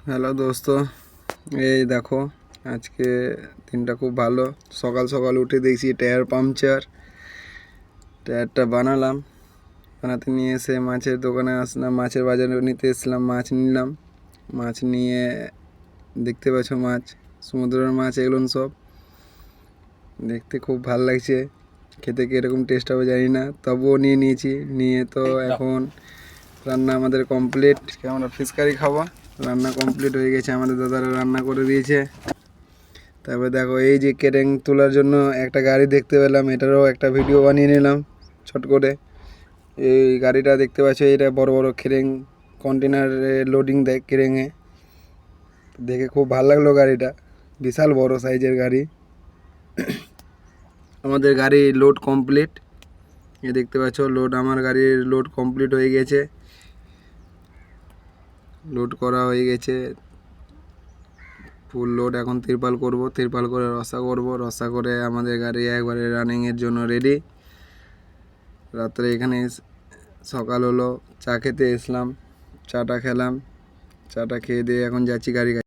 Hello দোস্ত, এই দেখো আজকে দিনটা খুব ভালো। সকাল সকাল উঠে দেখছি টায়ার পাংচার। টায়ারটা বানাতে নিয়ে এসে মাছের দোকানে আসলাম, মাছের বাজারে নিতে এসলাম, মাছ নিলাম। মাছ নিয়ে দেখতে পাচ্ছ মাছ, সমুদ্রের মাছ এগুলো সব দেখতে খুব ভালো লাগছে। খেতে কীরকম টেস্ট হবে জানি না, তবুও নিয়ে নিয়েছি। নিয়ে তো এখন রান্না আমাদের কমপ্লিট। আমরা ফিশ কারি খাবো। রান্না কমপ্লিট হয়ে গেছে, আমাদের দাদারা রান্না করে দিয়েছে। তারপরে দেখো এই যে কেরেং তোলার জন্য একটা গাড়ি দেখতে পেলাম, এটারও একটা ভিডিও বানিয়ে নিলাম ছোট করে। এই গাড়িটা দেখতে পাচ্ছ, এটা বড় বড় ক্রেন কন্টেনারে লোডিং দেয় ক্রেনে। দেখে খুব ভালো লাগলো গাড়িটা, বিশাল বড় সাইজের গাড়ি। আমাদের গাড়ি লোড কমপ্লিট। এ দেখতে পাচ্ছ আমার গাড়ির লোড কমপ্লিট হয়ে গেছে। লোড করা হয়ে গেছে ফুল লোড। এখন তিরপাল করব, তিরপাল করে রসা করব, রসা করে আমাদের গাড়ি একবারে রানিংয়ের জন্য রেডি। রাত্রে এখানে সকাল হলো, চা খেতে এসলাম, চাটা খেলাম, চাটা খেয়ে দিয়ে এখন যাচ্ছি গাড়ি।